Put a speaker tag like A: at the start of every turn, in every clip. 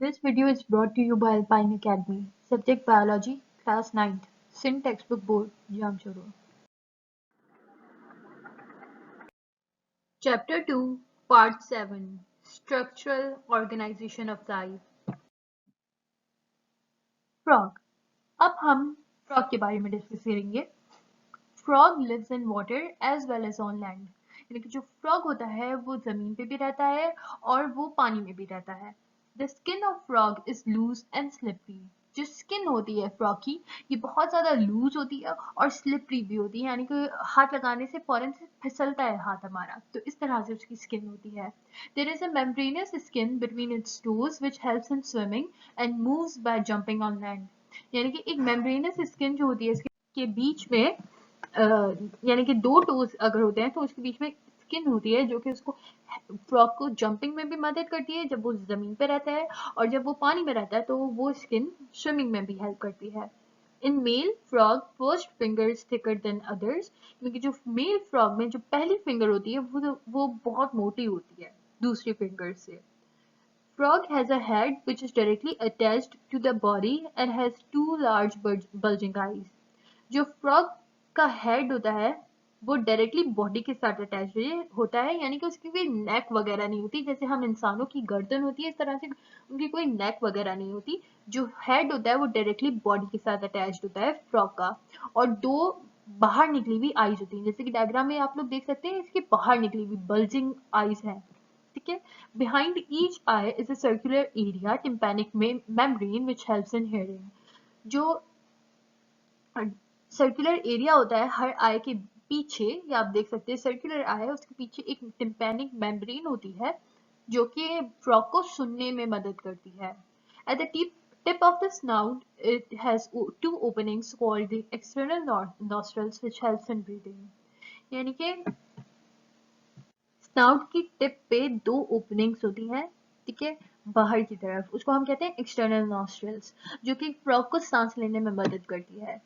A: This video is brought to you by Alpine Academy. Subject Biology, Class 9th. Sin Textbook Board, Jamshoro. Chapter 2, Part 7. Structural Organization of Life. Frog. अब हम frog के बारे में discuss करेंगे. Frog lives in water as well as on land. यानी कि जो frog होता है वो जमीन पे भी रहता है और वो पानी में भी रहता है. The skin of frog is loose and slippery. जो स्किन होती है फ्रॉग की ये बहुत ज्यादा लूज होती है और स्लिपरी भी होती है यानी कि हाथ लगाने से फौरन से फिसलता है हाथ हमारा तो इस तरह से उसकी स्किन होती है. There is a membranous skin between its toes which helps in swimming and moves by jumping on land. यानी कि एक मेम्ब्रेनस स्किन जो होती है इसके बीच में यानी कि दो टोज अगर होते हैं तो उसके बीच में स्किन होती है जो कि उसको फ्रॉग को जंपिंग में भी मदद करती है जब वो जमीन पे रहता है और जब वो पानी में रहता है तो वो स्किन स्विमिंग में भी हेल्प करती है. In male frog first fingers thicker than others क्योंकि जो मेल फ्रॉग में जो पहली फिंगर होती है वो बहुत मोटी होती है दूसरी फिंगर से. Frog has a head which is directly attached to the body and has two large bulging eyes. जो फ्रॉग का हेड होता है वो डायरेक्टली बॉडी के साथ अटैच होता है यानी कि उसकी कोई नेक वगैरह नहीं होती जैसे हम इंसानों की गर्दन होती है इस तरह से उनकी कोई नेक वगैरह नहीं होती. जो हेड होता है वो डायरेक्टली बॉडी के साथ अटैच होता है फ्रॉग का और दो बाहर निकली हुई आईज होती हैं जैसे कि डायग्राम में आप लोग देख सकते हैं इसके बाहर निकली हुई बल्जिंग आईज है. ठीक है. Behind each eye is a circular area tympanic membrane which helps in hearing. जो सर्कुलर एरिया होता है हर आई के पीछे या आप देख सकते हैं सर्कुलर आई है उसके पीछे एक टिम्पैनिक मेम्ब्रेन होती है जो कि फ्रॉग को सुनने में मदद करती है. At the tip of the snout it has two openings called the external nostrils which helps in breathing. यानी कि स्नाउट की टिप पे दो ओपनिंग्स होती हैं. ठीक है. बाहर की तरफ उसको हम कहते हैं एक्सटर्नल नॉस्ट्रल्स जो कि फ्रॉग को सांस लेने में मदद करती है.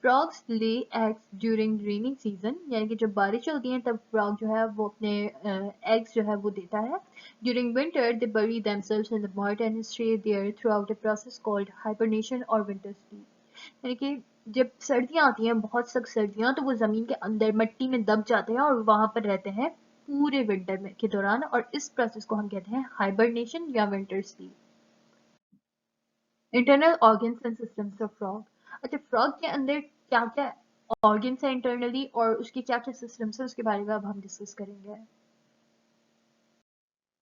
A: Frogs lay eggs during raining season यानी कि जब बारिश होती है तब फ्रॉग जो है वो अपने एग्स जो है वो देता है. During winter they bury themselves in the mud and stay there throughout a process called hibernation और विंटर स्लीप. यानी कि जब सर्दियां आती हैं बहुत सख्त सर्दियां तो वो जमीन के अंदर मिट्टी में दब जाते हैं और वहां पर रहते हैं पूरे विंटर में के दौरान और इस प्रोसेस को हम कहते हैं हाइबरनेशन या winter sleep. Internal organs and systems of frog. अच्छा फ्रॉग के अंदर क्या क्या ऑर्गन्स है इंटरनली और उसके क्या क्या सिस्टम्स है उसके बारे में अब हम डिस्कस करेंगे.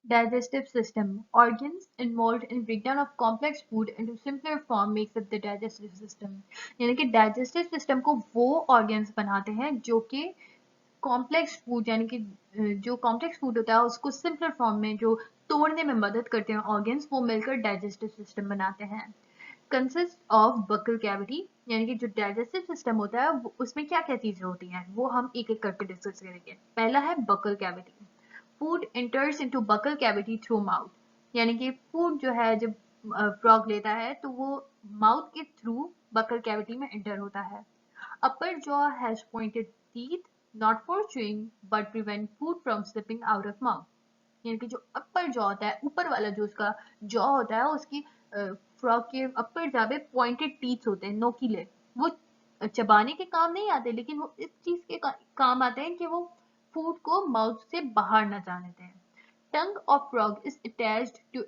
A: Digestive system. Organs involved in breakdown of complex food into simpler form makes up the digestive system. यानी कि digestive system को वो organs बनाते हैं जो कि कॉम्प्लेक्स फूड यानी कि जो कॉम्प्लेक्स फूड होता है उसको सिंपलर फॉर्म में जो तोड़ने में मदद करते हैं ऑर्गन्स वो मिलकर डाइजेस्टिव सिस्टम बनाते हैं. कंसिस्ट ऑफ बकल कैविटी यानी कि जो डाइजेस्टिव सिस्टम होता है उसमें क्या क्या चीजें होती हैं वो हम एक एक करके डिस्कस करेंगे. पहला है buccal cavity. Food enters into buccal cavity through mouth. यानी कि फूड जो है जब फ्रॉग लेता है तो वो माउथ के थ्रू बकल कैविटी में एंटर होता है. Upper jaw has pointed teeth not for chewing but prevent food from slipping out of mouth. यानी कि जो अपर जॉ होता है ऊपर वाला जो उसका जॉ होता है उसकी फ्रॉग के अपर जॉ पे पॉइंटेड टीथ होते हैं नोकीले. वो चबाने के काम नहीं आते लेकिन वो इस चीज के काम आते हैं कि वो फूड को माउथ से बाहर न जाने दें. Tongue of frog is attached to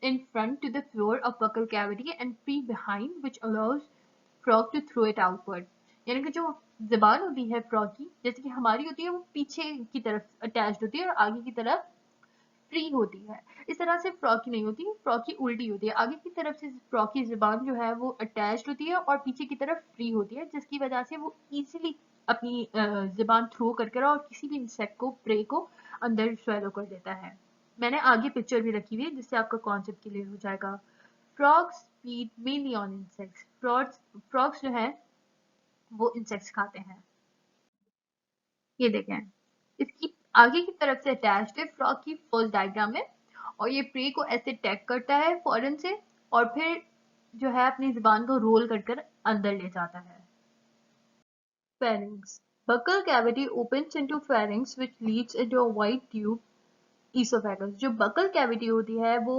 A: in front to the floor of buccal cavity and free behind which allows frog to throw it outward. यानी कि जो जबान होती है फ्रॉग की जैसे कि हमारी होती है वो पीछे की तरफ अटैच्ड होती है और आगे की तरफ फ्री होती है. इस तरह से फ्रॉग की नहीं होती फ्रॉग की उल्टी होती है. आगे की तरफ से फ्रॉग की जबान जो है वो अटैच्ड होती है और पीछे की तरफ फ्री होती है जिसकी वजह से वो इजीली अपनी जबान थ्रो करके और किसी भी इंसेक्ट को प्रे को अंदर स्वेलो कर देता है. मैंने आगे पिक्चर भी रखी हुई है जिससे आपका कॉन्सेप्ट क्लियर हो जाएगा. Frogs feed mainly on insects. Frogs जो है वो इंसेक्ट्स खाते हैं. ये देखें इसकी आगे की तरफ से अटैच्ड है फ्रॉग की फर्स्ट डायग्राम में और ये प्रे को ऐसे टैग करता है फौरन से और फिर जो है अपनी जुबान को रोल कर कर अंदर ले जाता है. Pharynx. Buccal cavity opens into pharynx which leads into a wide tube esophagus. जो buccal cavity होती है वो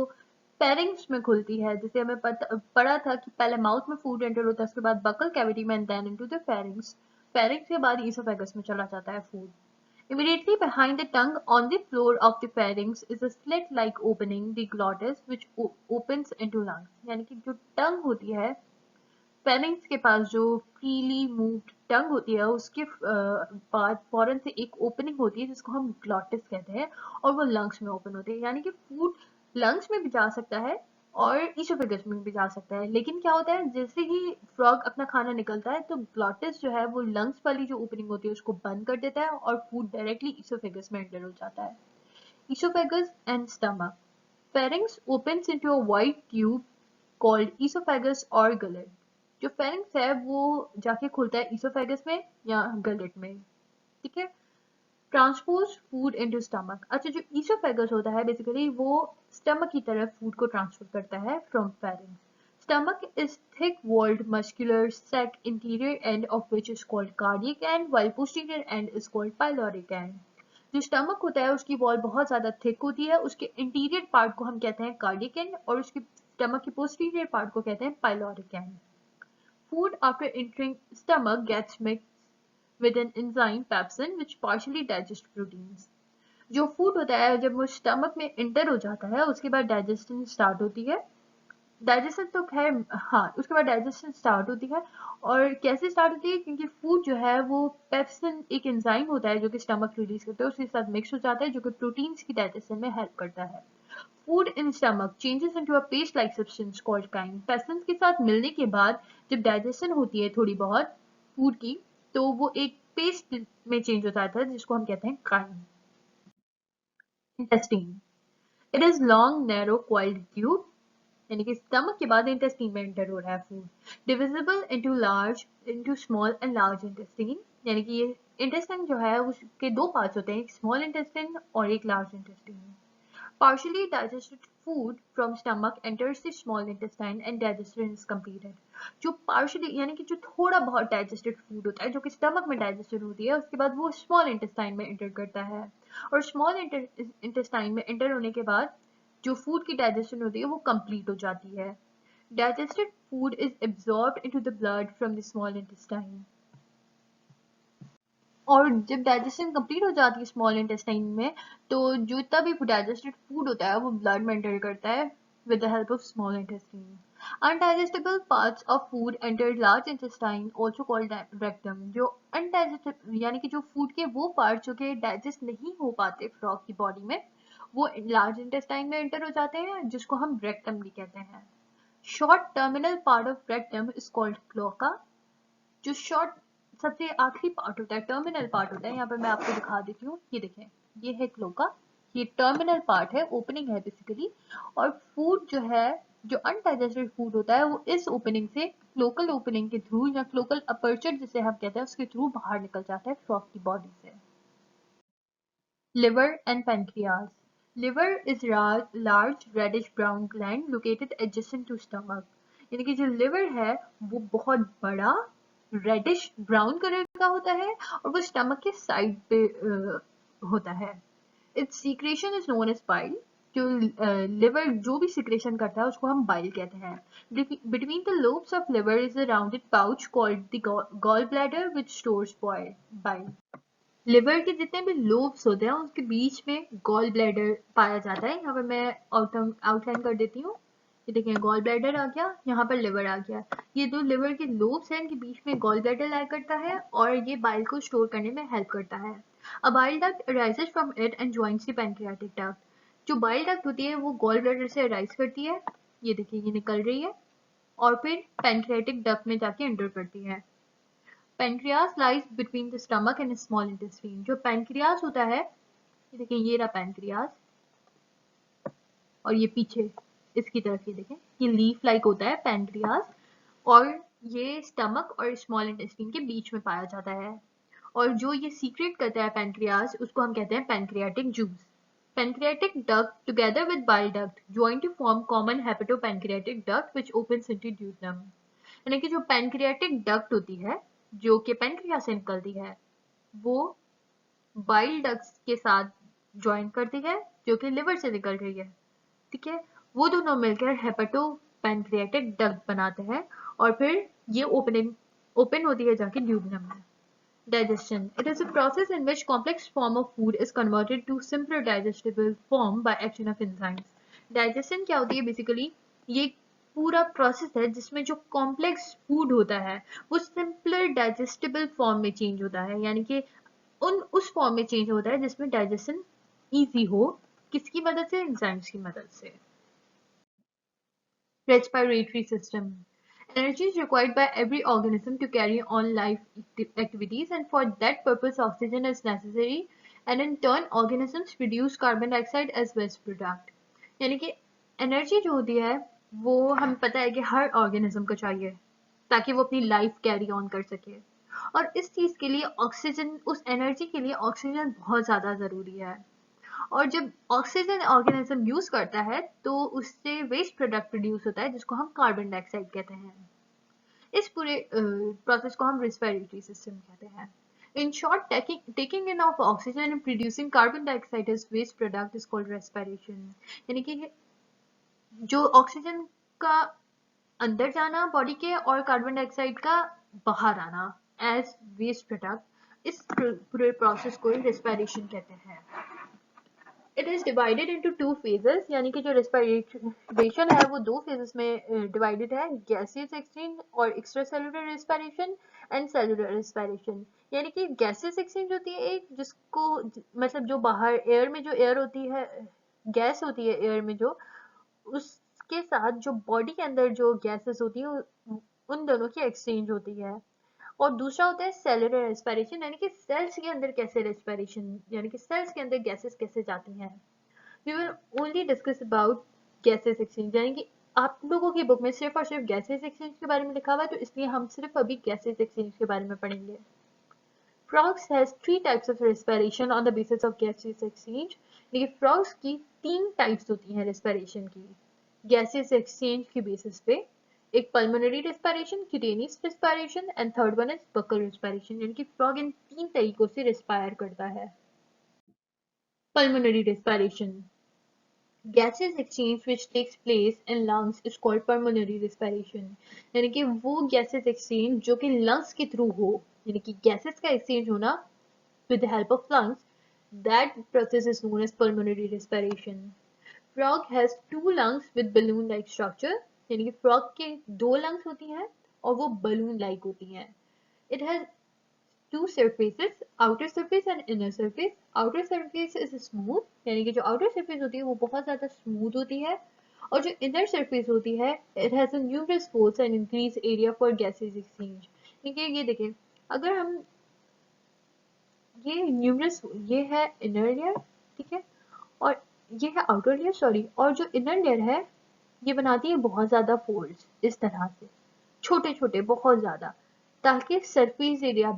A: फेरिंग्स में खुलती है, जैसे हमें पढ़ा था कि पहले माउथ में फूड एंटर होता है, उसके बाद बकल कैविटी में, then into the pharynx. Pharynx के बाद ईसोफेगस में चला जाता है food. Immediately behind the tongue, on the floor of the pharynx, is a slit-like opening, the glottis, which opens into lungs. यानी कि जो टंग होती है, फेरिंग्स के पास जो फ्रीली मूव्ड टंग होती है, उसके बाद फौरन से एक ओपनिंग होती है जिसको हम ग्लॉटिस कहते हैं, और वो लंग्स में ओपन होती है। यानी कि फूड लंग्स में भी जा सकता है और ईसोफेगस में भी जा सकता है, लेकिन क्या होता है, जैसे ही फ्रॉग अपना खाना निकलता है तो ग्लॉटिस जो है वो लंग्स वाली जो ओपनिंग होती है उसको बंद कर देता है और फूड डायरेक्टली ईसोफेगस में एंटर हो जाता है। Oesophagus and stomach. Pharynx opens into a wide tube called esophagus or gullet. जो फेरिंग्स है वो जाके खुलता है ईसोफेगस में या गलेट में, ठीक है। Transpose food into stomach. अच्छा, जो ईसोफेगस होता है बेसिकली वो स्टमक की तरफ फूड को ट्रांसफर करता है from pharynx. Stomach is thick walled muscular sac, interior end of which is called cardiac end, while posterior end is called pyloric end. जो स्टमक होता है उसकी वॉल बहुत ज्यादा थिक होती है, उसके इंटीरियर पार्ट को हम कहते हैं कार्डियक एंड और उसके स्टमक के पोस्टीरियर पार्ट को कहते हैं pyloric and. Food after entering stomach gets mixed with an enzyme pepsin which partially digests proteins. जो फूड होता है जब वो स्टमक में इंटर हो जाता है उसके बाद डाइजेशन स्टार्ट होती है। डाइजेशन तो खैर हाँ, उसके बाद डाइजेशन स्टार्ट होती है। और कैसे स्टार्ट होती है, क्योंकि फूड जो है वो पेप्सिन एक एंजाइम होता है जो कि स्टमक रिलीज करता है, उसके साथ मिक्स हो जाता है जो कि प्रोटीन्स की डाइजेशन में हेल्प करता है। Food in stomach changes into a paste-like substance called chyme. पेस्टिन के साथ मिलने के बाद जब डाइजेशन होती है थोड़ी बहुत फूड की, तो वो एक पेस्ट में चेंज हो जाता है जिसको हम कहते हैं chyme. Intestine. It is long, narrow, coiled tube. यानी कि स्टमक के बाद इंटेस्टाइन में एंटर हो रहा है food. Divisible into small and large intestine. यानी कि ये इंटेस्टाइन जो है उसके दो पार्ट्स होते हैं, एक स्मॉल इंटेस्टाइन और एक large intestine. Partially digested food from stomach enters the small intestine and digestion is completed. जो partially यानी कि जो थोड़ा बहुत digested food होता है जो कि stomach में digestion होती है, उसके बाद वो small intestine में enter करता है, और small intestine में enter होने के बाद जो food की digestion होती है वो complete हो जाती है। Digested food is absorbed into the blood from the small intestine. और जब डाइजेशन कंप्लीट हो जाती है स्मॉल इंटेस्टाइन में, तो जो जितना भी डाइजेस्टेड फूड होता है वो ब्लड में एंटर करता है with the help of small intestine. Undigestible parts of food enter large intestine, also called rectum. जो undigested यानी कि जो फूड के वो पार्ट जो कि डाइजेस्ट नहीं हो पाते फ्रॉग की बॉडी में, वो लार्ज इंटेस्टाइन में एंटर हो जाते हैं जिसको हम रेक्टम भी कहते हैं। Short terminal part of rectum is called cloaca. जो शॉर्ट सबसे आखिरी पार्ट होता है, टर्मिनल पार्ट होता है, यहाँ पर मैं आपको दिखा देती हूँ, ये देखें, ये है क्लोका, ये टर्मिनल पार्ट है, ओपनिंग है बेसिकली। और फूड जो है, जो अनडाइजेस्टेड फूड होता है वो इस ओपनिंग से क्लोकल ओपनिंग के थ्रू या क्लोकल अपर्चर जिसे हम कहते हैं उसके थ्रू बाहर निकल जाता है फ्रॉग की बॉडी से। Liver and pancreas. Liver is large reddish brown gland located adjacent to stomach. यानी कि जो लिवर है वो बहुत बड़ा रेडिश ब्राउन कलर का होता है और वो स्टमक के साइड पे होता है। Its secretion is known as bile. जो लिवर जो भी सिक्रेशन करता है उसको हम बाइल कहते हैं। Between the lobes of liver is a rounded pouch called the gall bladder which stores bile. Liver के जितने भी लोब्स होते हैं उसके बीच में गॉल ब्लैडर पाया जाता है। यहाँ पर मैं आउटलाइन कर देती हूँ। ये देखिए, गॉल ब्लैडर आ गया, यहाँ पर लिवर आ गया। ये जो लिवर के लोब्स हैं इनके बीच में गॉल ब्लैडर लाया करता है और ये बाइल को स्टोर करने में हेल्प करता है। A bile duct arises from it and joins the pancreatic duct. जो बाइल डक्ट होती है वो गॉल ब्लैडर से अराइज करती है, ये देखिए ये निकल रही है, और फिर पैनक्रियाटिक डक्ट में जाके एंटर करती है। Pancreas lies between the stomach and small intestine. जो पेनक्रियास होता है, ये देखिए ये रहा पेनक्रियास, और ये पीछे इसकी तरफ ये देखें, ये लीफ लाइक होता है पेनक्रियास, और ये स्टमक और स्मॉल इंटेस्टाइन के बीच में पाया जाता है। और जो ये सीक्रेट करता है पेनक्रियास उसको हम कहते हैं pancreatic juice. Pancreatic duct together with bile duct join to form common hepatopancreatic duct which opens into duodenum. यानी कि जो पैनक्रियाटिक डक्ट होती है जो कि पैनक्रियास से निकलती है वो बाइल डक्ट्स के साथ ज्वाइन करती है जो कि लिवर से निकल रही है, ठीक है। वो दोनों मिलकर हेपेटोपैनक्रियाटिक डक्ट बनाते हैं और फिर ये ओपन होती है जाके ड्यूडेनम में। Digestion. It is a process in which complex form of food is converted to simpler digestible form by action of enzymes. Digestion क्या होती है बेसिकली? ये पूरा प्रोसेस है जिसमें जो कॉम्प्लेक्स फूड होता है वो सिंपलर डाइजेस्टिबल फॉर्म में चेंज होता है, यानी कि उस फॉर्म में चेंज होता है जिसमें डाइजेशन इजी हो। किसकी मदद से? एंजाइम्स की मदद से। Respiratory system. Energy is required by every organism to carry on life activities, and for that purpose oxygen is necessary, and in turn organisms produce carbon dioxide as waste product. यानी कि energy जो होती है वो हमें पता है कि हर ऑर्गेनिज्म को चाहिए ताकि वो अपनी लाइफ कैरी ऑन कर सके, और इस चीज के लिए ऑक्सीजन, उस एनर्जी के लिए ऑक्सीजन बहुत ज्यादा जरूरी है। और जब ऑक्सीजन ऑर्गेनिज्म यूज करता है तो उससे वेस्ट प्रोडक्ट प्रोड्यूस होता है जिसको हम कार्बन डाइऑक्साइड कहते हैं। इस पूरे प्रोसेस को हम रेस्पिरेटरी सिस्टम कहते हैं। In short, taking in of oxygen and producing carbon dioxide as waste product is called respiration. यानी कि जो ऑक्सीजन का अंदर जाना बॉडी के और कार्बन डाइऑक्साइड का बाहर आना एज वेस्ट प्रोडक्ट, इस पूरे प्रोसेस को रेस्पिरेशन कहते हैं। It is divided into two phases, यानी कि जो रेस्पिरेशन है वो दो फेजेस में डिवाइडेड है, गैसियस एक्सचेंज और extra cellular respiration and cellular respiration. यानी कि गैसियस एक्सचेंज होती है एक, जिसको मतलब जो बाहर एयर में जो एयर होती है, गैस होती है एयर में जो, उसके साथ जो बॉडी के अंदर जो गैसेस होती है उन दोनों की एक्सचेंज होती है। और दूसरा होता है सेलुलर रेस्पिरेशन, यानी कि सेल्स के अंदर कैसे रेस्पिरेशन, यानी कि सेल्स के अंदर गैसेस कैसे जाती हैं। We will only discuss about gases exchange, यानी कि आप लोगों की बुक में सिर्फ और सिर्फ गैसेस एक्सचेंज के बारे में लिखा हुआ है, तो इसलिए हम सिर्फ अभी गैसेस एक्सचेंज के बारे में पढ़ेंगे। Frogs has three types of respiration on the basis of gaseous exchange. देखिए frogs की तीन टाइप्स होती हैं रेस्पिरेशन की गैसेस एक्सचेंज की बेसिस पे। एक pulmonary respiration, cutaneous respiration and third one is buccal respiration, यानी कि फ्रॉग इन तीन तरीकों से रेस्पायर करता है। Pulmonary respiration, gases exchange which takes place in lungs is called pulmonary respiration, यानी कि वो gases exchange जो कि lungs के थ्रू हो, यानी कि gases का exchange होना with the help of lungs, that process is known as pulmonary respiration. Frog has two lungs with balloon-like structure, यानी कि frog के दो lungs होती हैं और वो balloon-like होती हैं। It has two surfaces, outer surface and inner surface. Outer surface is smooth, यानी कि जो outer surface होती है वो बहुत ज़्यादा smooth होती है, और जो inner surface होती है it has a numerous folds and increased area for gases exchange. ठीक है, ये देखिए, अगर हम ये numerous, ये है inner layer, ठीक है, और ये है outer layer, सॉरी, और जो inner layer है ये बनाती है बहुत ज़्यादा folds इस तरह से, छोटे छोटे बहुत ज़्यादा, ताकि सरफेस एरिया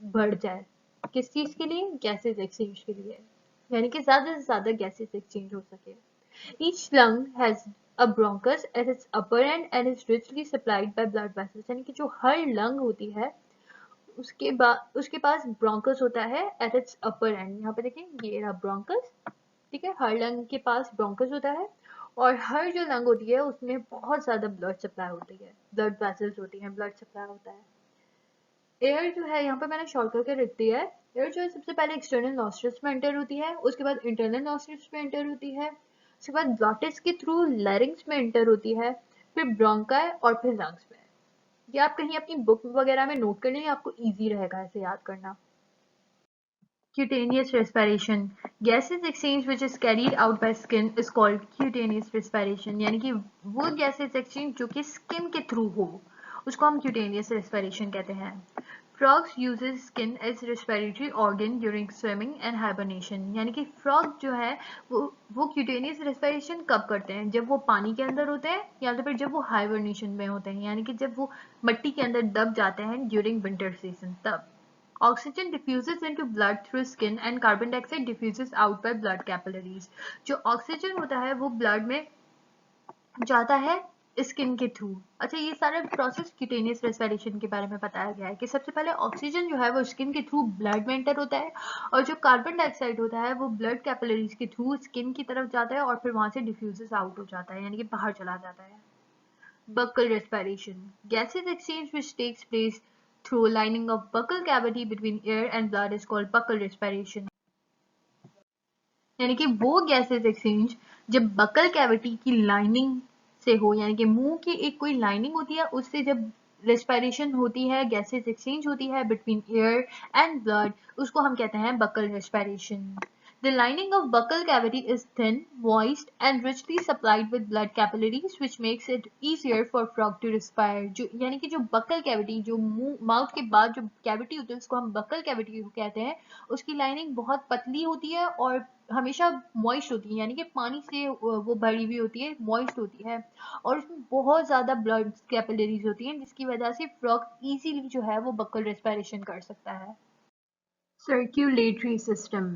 A: बढ़ जाए। किस चीज के लिए? गैसेस एक्सचेंज के लिए, यानी कि ज्यादा से ज्यादा गैसेस एक्सचेंज हो सके। Each lung has a bronchus at its upper and and is richly supplied by blood vessels, यानी कि जो हर लंग होती है उसके पास ब्रोंकस होता है एट इट्स अपर एंड। यहाँ पे देखें ये रहा ब्रोंकस, ठीक है, हर लंग के पास ब्रोंकस होता है और हर जो लंग होती है उसमें बहुत ज्यादा ब्लड सप्लाई होती है, ब्लड वेसल्स होती हैं, ब्लड सप्लाई होता है। एयर जो है यहाँ पे मैंने शॉर्ट करके रख दिया है। एयर जो है सबसे पहले एक्सटर्नल नॉस्ट्रल्स में एंटर होती है, उसके बाद इंटरनल नॉस्ट्रल्स में एंटर होती है, उसके बाद ग्लॉटिस के थ्रू लैरिंग्स में एंटर होती है, फिर ब्रोंकाई और फिर लंग्स में। ये आप कहीं अपनी बुक वगैरह में नोट कर लें, आपको इजी रहेगा ऐसे याद करना। Cutaneous respiration. Gases exchange which is carried out by skin is called cutaneous respiration, यानी कि वो gases exchange जो कि skin के थ्रू हो उसको हम cutaneous respiration कहते हैं। Frogs uses skin as respiratory organ during swimming and hibernation, यानी कि frog जो है वो cutaneous respiration कब करते हैं? जब वो पानी के अंदर होते हैं या तो फिर जब वो hibernation में होते हैं, यानी कि जब वो मिट्टी के अंदर दब जाते हैं during winter season, तब। Oxygen diffuses into blood through skin and carbon dioxide diffuses out by blood capillaries. जो ऑक्सीजन होता है वो ब्लड में जाता है स्किन के थ्रू। अच्छा, ये सारा प्रोसेस क्यूटेनियस रेस्पिरेशन के बारे में बताया गया है कि सबसे पहले ऑक्सीजन जो है वो स्किन के थ्रू ब्लड में एंटर होता है, और जो कार्बन डाइऑक्साइड होता है वो ब्लड कैपिलरीज के थ्रू स्किन की तरफ जाता है और फिर वहां से डिफ्यूजेस आउट हो जाता है, यानी कि बाहर चला जाता है। Buccal respiration, gases exchange which takes place through lining of buccal cavity between air and blood is called buccal respiration। यानी कि वो गैसेस एक्सचेंज जब बकल कैविटी की लाइनिंग से हो, यानी कि मुंह की एक कोई लाइनिंग होती है उससे जब रेस्पिरेशन होती है, गैसेस एक्सचेंज होती है बिटवीन एयर एंड ब्लड, उसको हम कहते हैं buccal respiration. The lining of buccal cavity is thin, moist, and richly supplied with blood capillaries, which makes it easier for frog to respire। जो यानी कि जो buccal cavity, जो मुंह माउथ के बाद जो कैविटी होती है उसको हम buccal cavity कहते हैं, उसकी लाइनिंग बहुत पतली होती है और हमेशा मॉइस्ट होती है, यानी कि पानी से वो भरी हुई होती है, मॉइस्ट होती है, और उसमें बहुत ज्यादा ब्लड कैपिलरीज होती हैं, जिसकी वजह से फ्रॉग इजीली जो है वो बकल रेस्पिरेशन कर सकता है। Circulatory system,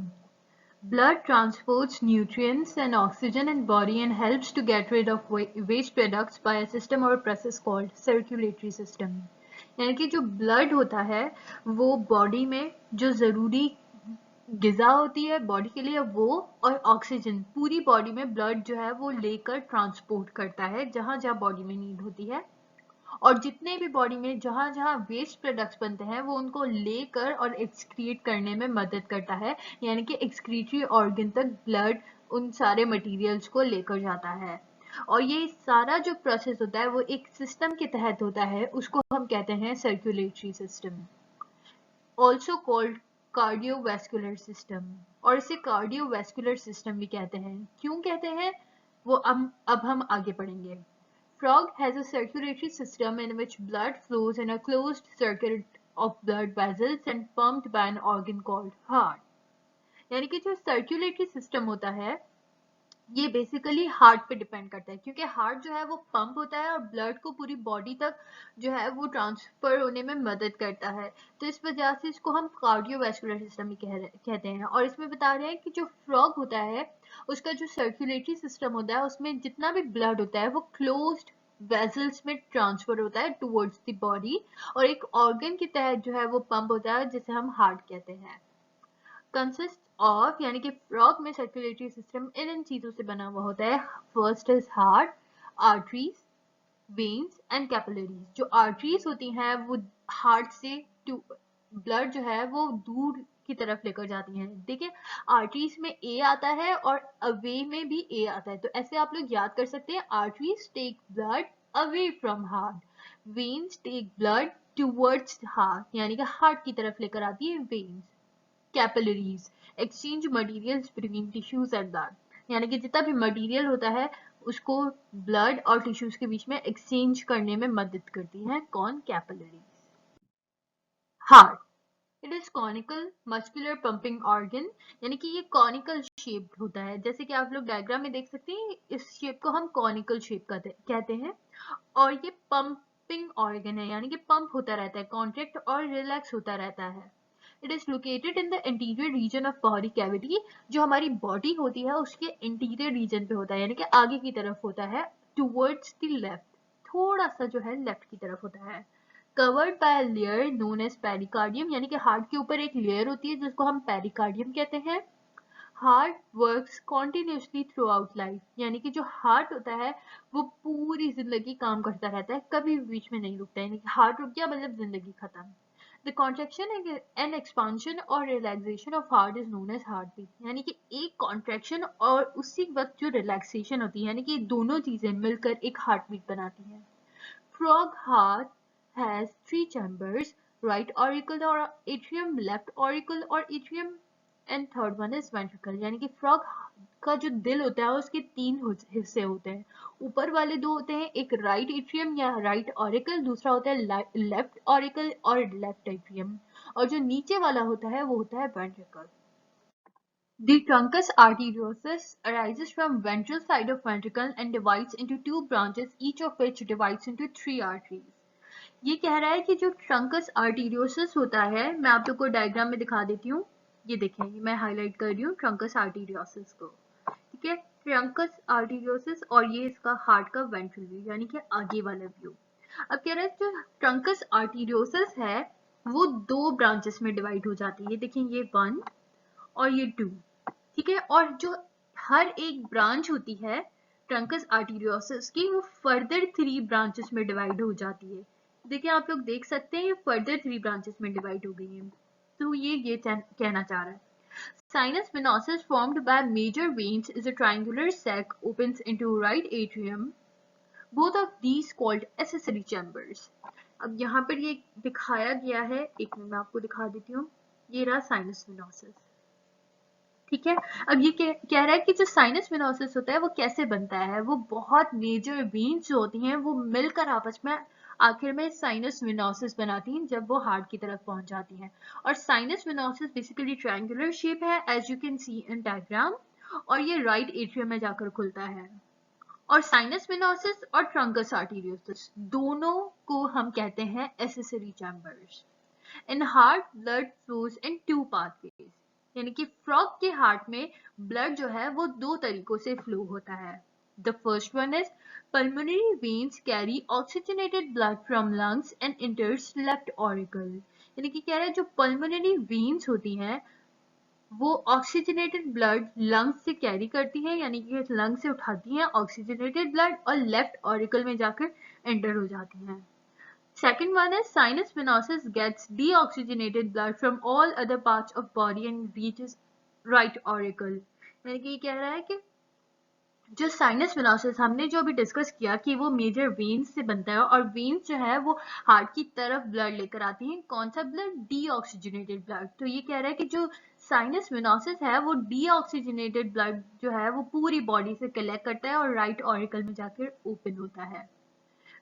A: blood transports nutrients and oxygen in body and helps to get rid of waste products by a system or process called circulatory system। यानी कि जो ब्लड होता है वो बॉडी में जो जरूरी गिजा होती है बॉडी के लिए वो, और ऑक्सीजन पूरी बॉडी में ब्लड जो है वो लेकर ट्रांसपोर्ट करता है जहां जहां बॉडी में नीड होती है, और जितने भी बॉडी में जहां जहां वेस्ट प्रोडक्ट्स बनते हैं वो उनको लेकर और एक्सक्रीट करने में मदद करता है, यानी कि एक्सक्रीटरी ऑर्गन तक ब्लड उन सारे मटेरियल्स को लेकर जाता है। और ये सारा जो प्रोसेस होता है वो एक सिस्टम के तहत होता है, उसको हम कहते हैं circulatory system, also called cardiovascular system. और इसे कार्डियोवैस्कुलर सिस्टम भी कहते हैं। क्यों कहते हैं वो अब हम आगे पढ़ेंगे। Frog has a circulatory system in which blood flows in a closed circuit of blood vessels and pumped by an organ called heart। यानी कि जो सर्कुलेटरी सिस्टम होता है ये बेसिकली हार्ट पे डिपेंड करता है, क्योंकि हार्ट जो है वो पंप होता है और ब्लड को पूरी बॉडी तक जो है वो ट्रांसफर होने में मदद करता है, तो इस वजह से इसको हम कार्डियोवैस्कुलर सिस्टम भी कहते हैं। और इसमें बता रहे हैं कि जो फ्रॉग होता है उसका जो सर्कुलेटरी सिस्टम होता है उसमें जितना भी ब्लड होता है वो क्लोज्ड वेसल्स में ट्रांसफर होता है टुवर्ड्स द बॉडी, और एक ऑर्गन के तहत जो है वो पंप होता है जिसे हम हार्ट कहते हैं। कंसिस्ट ऑफ, यानी कि फ्रॉग में सर्कुलेटरी सिस्टम इन चीजों से बना हुआ होता है। First is heart, arteries, veins and capillaries. जो आर्टरीज होती हैं वो हार्ट से ब्लड जो है वो दूर की तरफ लेकर जाती हैं। देखिए आर्टरीज में ए आता है और अवे में भी ए आता है, तो ऐसे आप लोग याद कर सकते हैं, arteries take blood away from heart, veins take blood towards heart, यानी कि हार्ट की तरफ लेकर आती है veins. Capillaries exchange materials between tissues and blood, यानी कि जितना भी मटेरियल होता है उसको ब्लड और टिश्यूज के बीच में एक्सचेंज करने में मदद करती है। कौन? Capillaries. Heart, it is conical muscular pumping organ, यानी कि ये कॉनिकल शेप्ड होता है, जैसे कि आप लोग डायग्राम में देख सकते हैं, इस शेप को हम कॉनिकल शेप कहते हैं। और ये पंपिंग ऑर्गन है, यानी कि पंप होता रहता है, कॉन्ट्रैक्ट और रिलैक्स होता रहता है। It is located in the anterior region of body cavity। जो हमारी बॉडी होती है उसके इंटीरियर रीजन पे होता है, यानी कि आगे की तरफ होता है, towards the left, थोड़ा सा जो है लेफ्ट की तरफ होता है। Covered by a layer known as pericardium, यानी कि हार्ट के ऊपर एक लेयर होती है जिसको हम पेरिकार्डियम कहते हैं। Heart works continuously through out life, यानी कि जो हार्ट होता है वो पूरी जिंदगी काम करता रहता है, कभी बीच में नहीं रुकता है, यानी कि हार्ट रुक गया मतलब जिंदगी खत्म। The contraction and expansion और relaxation of heart is known as heartbeat। यानी कि एक contraction और उसी वक्त जो relaxation होती है, यानी कि दोनों चीजें मिलकर एक heartbeat बनाती हैं। Frog heart has 3 chambers, right auricle or atrium, left auricle or atrium, and third one is ventricle। यानी कि frog का जो दिल होता है उसके 3 हिस्से होते हैं। ऊपर वाले 2 होते हैं, एक राइट एट्रियम या राइट ऑरिकल, दूसरा होता है लेफ्ट ऑरिकल और लेफ्ट एट्रियम, और जो नीचे वाला होता है वो होता है ventricle. The truncus arteriosus arises from ventral side of ventricle and divides into 2 branches, each of which divides into 3 arteries। ये कह रहा है कि जो ट्रंकस आर्टीरियोसिस होता है, मैं आप लोग को डायग्राम में दिखा देती हूँ, ये देखें, मैं हाईलाइट कर रही हूँ ट्रंकस आर्टीरियोसिस को, ठीक है। ट्रंकस आर्टीरियोसिस और ये इसका हार्ट का वेंट्रल व्यू यानी कि आगे वाला व्यू। अब कह रहे हैं जो ट्रंकस आर्टीरियोसिस है वो दो ब्रांचेस में डिवाइड हो जाती है। देखिए ये 1 और ये 2, ठीक है। और जो हर एक ब्रांच होती है ट्रंकस आर्टीरियोसिस की वो फर्दर 3 ब्रांचेस में डिवाइड हो जाती है। देखिए आप लोग देख सकते हैं ये फर्दर 3 ब्रांचेस में डिवाइड हो गई है। तो ये कहना चाह रहा है sinus venosus formed by major veins is a triangular sac opens into right atrium, both of these called accessory chambers। अब यहाँ पर ये दिखाया गया है, एक मिनट मैं आपको दिखा देती हूँ। ये रहा साइनस विनोसिस, ठीक है। अब ये कह रहा है कि जो साइनस विनोसिस होता है वो कैसे बनता है। वो बहुत मेजर वेन्स जो होती हैं वो मिलकर आपस में आखिर में साइनस विनोसिस बनाती हैं जब वो हार्ट की तरफ पहुंच जाती हैं। और sinus venosus basically triangular shape है as you can see in diagram, और ये राइट एट्रियम में जाकर खुलता है। और साइनस विनोसिस और ट्रंकस आर्टीरियोसिस दोनों को हम कहते हैं accessory chambers. In heart blood flows in 2 pathways, यानी कि फ्रॉग के हार्ट में ब्लड जो है वो 2 तरीकों से फ्लो होता है। The first one is pulmonary veins carry oxygenated blood from lungs and enters left auricle, यानी कि कह रहे हैं जो pulmonary veins होती हैं वो ऑक्सीजनेटेड ब्लड लंग्स से कैरी करती है, यानी कि लंग से उठाती हैं ऑक्सीजनेटेड ब्लड और लेफ्ट ऑरिकल में जाकर एंटर हो जाती हैं। Second one is sinus venosus gets deoxygenated blood from all other parts of body and reaches right auricle। यानी कि ये कह रहा है कि जो साइनस विनोसिस हमने जो अभी डिस्कस किया कि वो मेजर वेन्स से बनता है, और वेन्स जो है वो हार्ट की तरफ ब्लड लेकर आती हैं। कौन सा ब्लड? Deoxygenated blood. तो ये कह रहा है कि जो साइनस विनोसिस है वो डीऑक्सीजनेटेड ब्लड जो है वो पूरी बॉडी से कलेक्ट करता है और राइट ऑरिकल में जाकर ओपन होता है।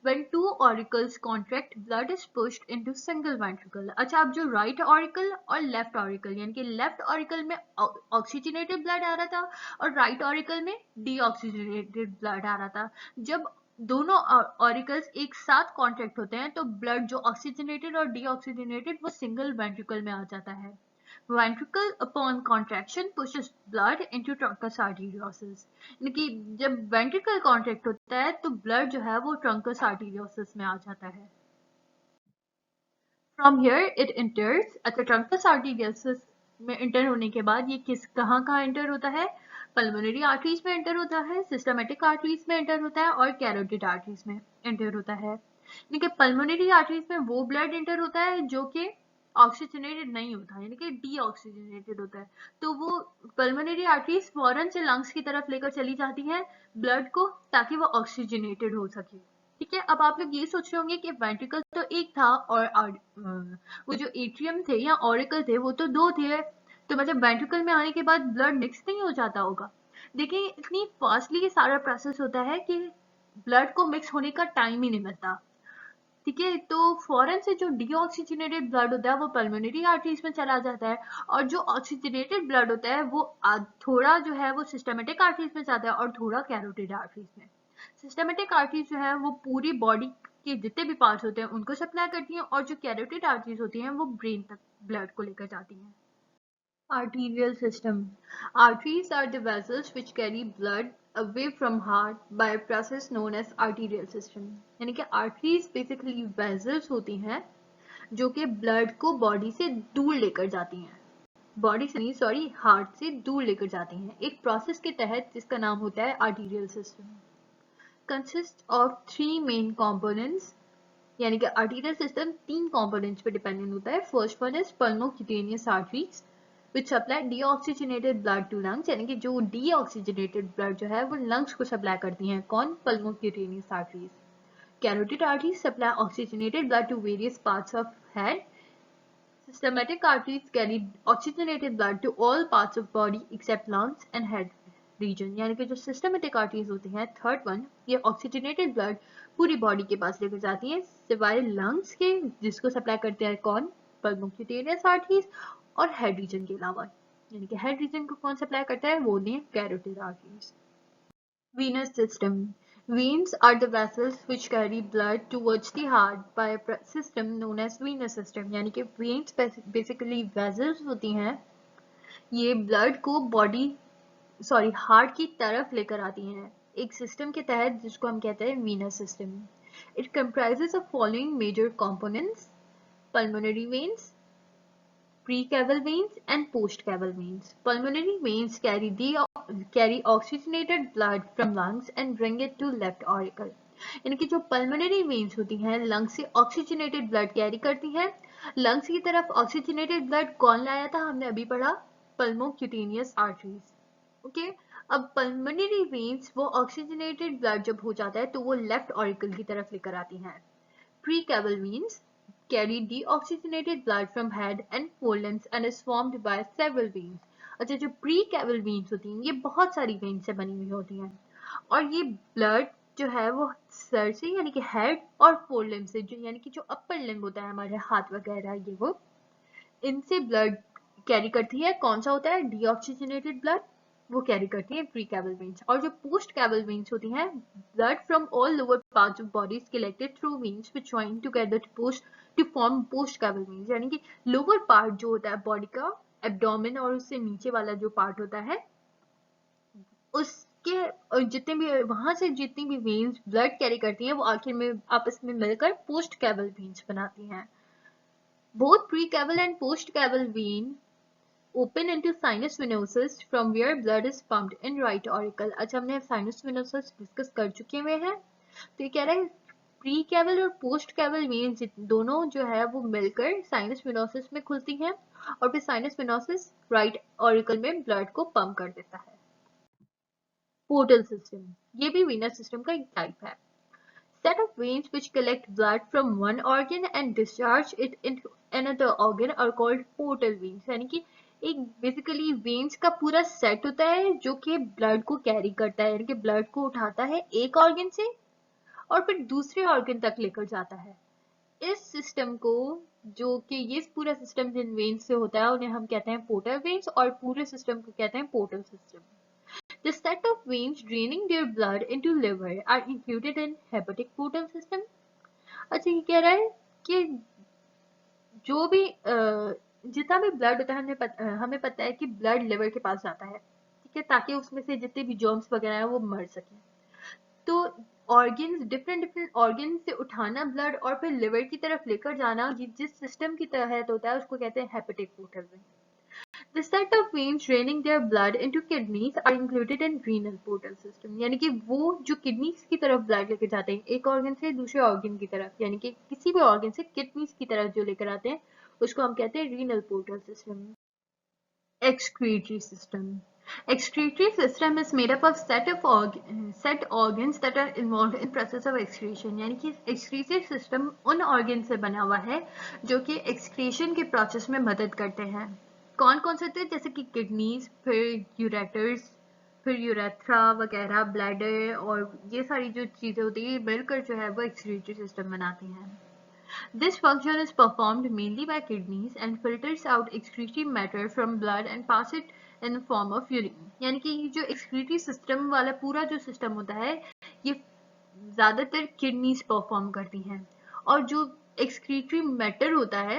A: When two auricles contract, blood is pushed into single ventricle। अच्छा, अब जो right auricle और left auricle, यानी कि left auricle में oxygenated blood आ रहा था और right auricle में deoxygenated blood आ रहा था। जब दोनों ऑरिकल्स एक साथ कॉन्ट्रैक्ट होते हैं तो ब्लड जो ऑक्सीजनेटेड और डीऑक्सीजनेटेड वो सिंगल वेंट्रिकल में आ जाता है। Ventricle upon contraction pushes blood into truncus arteriosus, यानी कि जब वेंट्रिकल कॉन्ट्रैक्ट होता है तो ब्लड जो है वो ट्रंकस आर्टीरियोसिस में आ जाता है। फ्रॉम हियर इट एंटर्स, अच्छा ट्रंकस आर्टीरियोसिस में एंटर होने के बाद ये कहाँ एंटर होता है? पल्मोनरी आर्टरीज में एंटर होता है, सिस्टमेटिक आर्टरीज में एंटर होता है और कैरोटिड आर्टरीज में एंटर होता है। यानी कि पल्मोनरी आर्टरीज में वो ब्लड एंटर होता है जो कि ऑक्सीजनेटेड नहीं होता, यानी कि डीऑक्सीजनेटेड होता है। तो वो पल्मोनरी आर्टरीज फौरन से लंग्स की तरफ लेकर चली जाती हैं ब्लड को ताकि वो ऑक्सीजनेटेड हो सके, ठीक है। अब आप लोग ये सोच रहे होंगे कि वेंट्रिकल तो एक था और वो जो एट्रियम थे या ऑरिकल थे वो तो 2 थे, तो मतलब वेंट्रिकल में आने के बाद ब्लड मिक्स नहीं हो जाता होगा। देखिए इतनी फास्टली ये सारा प्रोसेस होता है कि ब्लड को मिक्स होने का टाइम ही नहीं मिलता, ठीक है। तो फौरन से जो डीऑक्सीजनेटेड ब्लड होता है वो पल्मोनरी आर्टरीज में चला जाता है, और जो ऑक्सीजनेटेड ब्लड होता है वो थोड़ा जो है वो सिस्टमेटिक आर्टरीज में जाता है और थोड़ा कैरोटिड आर्टरीज में। सिस्टमेटिक आर्टरीज जो है वो पूरी बॉडी के जितने भी पार्ट्स होते हैं उनको सप्लाई करती हैं, और जो कैरोटिड आर्टरीज होती हैं वो ब्रेन तक ब्लड को लेकर जाती हैं। Arterial system. Arteries are the vessels which carry blood away from heart by a process known as arterial system। यानी कि arteries basically vessels होती हैं जो कि blood को body से दूर लेकर जाती हैं, बॉडी से नहीं सॉरी हार्ट से दूर लेकर जाती हैं एक प्रोसेस के तहत जिसका नाम होता है arterial system. Consist of 3 main components, यानी कि आर्टीरियल सिस्टम 3 कंपोनेंट्स पे डिपेंडेंट होता है। First one is pulmocutaneous arteries which supply deoxygenated blood to lungs, यानी कि जो deoxygenated blood जो है वो lungs को सप्लाई करती हैं। कौन? pulmocutaneous arteries। carotid arteries supply oxygenated blood to various parts of head। systematic arteries carry oxygenated blood to all parts of body except lungs and head region। यानी कि जो systematic arteries होती हैं third one, ये oxygenated blood पूरी body के पास लेकर जाती हैं सिवाय lungs के, जिसको सप्लाई करते हैं कौन? pulmocutaneous arteries और हेड रीजन के अलावा, यानी कि हेड रीजन को कौन सप्लाई करता है? वो होती carotid arteries. Venous system. Veins are the vessels which carry blood towards the heart by a system known as venous system। यानी कि veins basically vessels होती हैं, ये blood को body सॉरी हार्ट की तरफ लेकर आती हैं एक सिस्टम के तहत जिसको हम कहते हैं venous system. It comprises of following major components: pulmonary veins, precaval veins and postcaval veins. Pulmonary veins carry oxygenated blood from lungs and bring it to left auricle. यानी कि जो pulmonary veins होती हैं लंग्स से oxygenated blood carry करती हैं. Lungs की तरफ ऑक्सीजनेटेड ब्लड कौन लाया था, हमने अभी पढ़ा, पल्मोक्यूटेनियस आर्टरीज. ओके. अब पल्मोनरी वेन्स वो ऑक्सीजनेटेड ब्लड जब हो जाता है तो वो लेफ्ट ऑरिकल की तरफ लेकर आती हैं. Precaval veins carry deoxygenated blood from head and four limbs and is formed by several veins. अच्छा, जो precaval veins होती हैं ये बहुत सारी veins से बनी हुई होती हैं और ये blood जो है वो सर से यानी कि हेड और फोर लिम्ब से जो यानी कि जो अपर लिम्ब होता है हमारे हाथ वगैरह ये वो इनसे ब्लड कैरी करती है. कौन सा होता है, डीऑक्सीजनेटेड ब्लड, वो कैरी करती है प्रीकैवल वेन्स. और जो पोस्ट कैवल वेन्स होती हैं blood from all lower parts of bodies collected through veins which join together to form post caval veins. यानी कि लोअर पार्ट जो होता है बॉडी का, एब्डोमेन और उससे नीचे वाला जो पार्ट होता है उसके जितने भी वहां से जितनी भी वेन्स ब्लड कैरी करती हैं वो आखिर में आपस में मिलकर पोस्ट कैवल वेन्स बनाती हैं. Both precaval and postcaval vein open into sinus venosus from where blood is pumped in right auricle. अच्छा, हमने sinus venosus डिस्कस कर चुके हुए हैं. तो ये कह रहा है प्रीकैवल और पोस्टकैवल वेन्स दोनों जो है वो मिलकर साइनस विनोसिस में खुलती हैं और फिर साइनस विनोसिस राइट ऑरिकल में ब्लड को पंप कर देता है. पोर्टल सिस्टम ये भी वीनस सिस्टम का एक टाइप है. Set of veins which collect blood from one organ and discharge it into another organ are called portal veins. यानी कि एक बेसिकली वेन्स का पूरा सेट होता है जो कि ब्लड को कैरी करता है, यानी कि ब्लड को उठाता है एक ऑर्गन से और फिर दूसरे ऑर्गन तक लेकर जाता है. इस सिस्टम को जो कि ये पूरा सिस्टम जिन वेन्स से होता है उन्हें हम कहते हैं पोर्टल वेन्स और पूरे सिस्टम को कहते हैं portal system. The set of veins draining their blood into liver are included in hepatic portal system. अच्छा, ये कह रहा है कि जो भी जितना भी ब्लड होता है हमें पता है कि ब्लड लिवर के पास जाता है, ठीक है, ताकि उसमें से जितने भी जर्म्स वगैरह हैं वो मर सकें. तो ऑर्गन्स डिफरेंट ऑर्गन से उठाना ब्लड और फिर लिवर की तरफ लेकर जाना जिस सिस्टम की तहत होता है उसको कहते हैं hepatic portal vein. The set of veins draining their blood into kidneys are included in renal portal system. यानी कि वो जो किडनीज की तरफ ब्लड लेकर जाते हैं एक ऑर्गन से दूसरे ऑर्गन की तरफ, यानी कि किसी भी ऑर्गन से किडनीज की तरफ जो लेकर आते हैं उसको हम कहते हैं renal portal system. Excretory system. Excretory system is made up of set organs that are involved in process of excretion. यानी कि excretory system उन organ से बना हुआ है जो कि excretion के process में मदद करते हैं. कौन कौन से होते हैं, जैसे कि किडनीज, फिर यूरेटर्स, फिर यूरेथ्रा वगैरह, ब्लैडर और ये सारी जो चीजें होती है मिलकर जो है वो एक्सक्रीटरी सिस्टम बनाती हैं. This function is performed mainly by kidneys and filters out excretory matter from blood and pass it in the form of urine. यानी कि जो excretory system वाला पूरा जो सिस्टम होता है ये ज्यादातर किडनीज परफॉर्म करती हैं और जो excretory matter होता है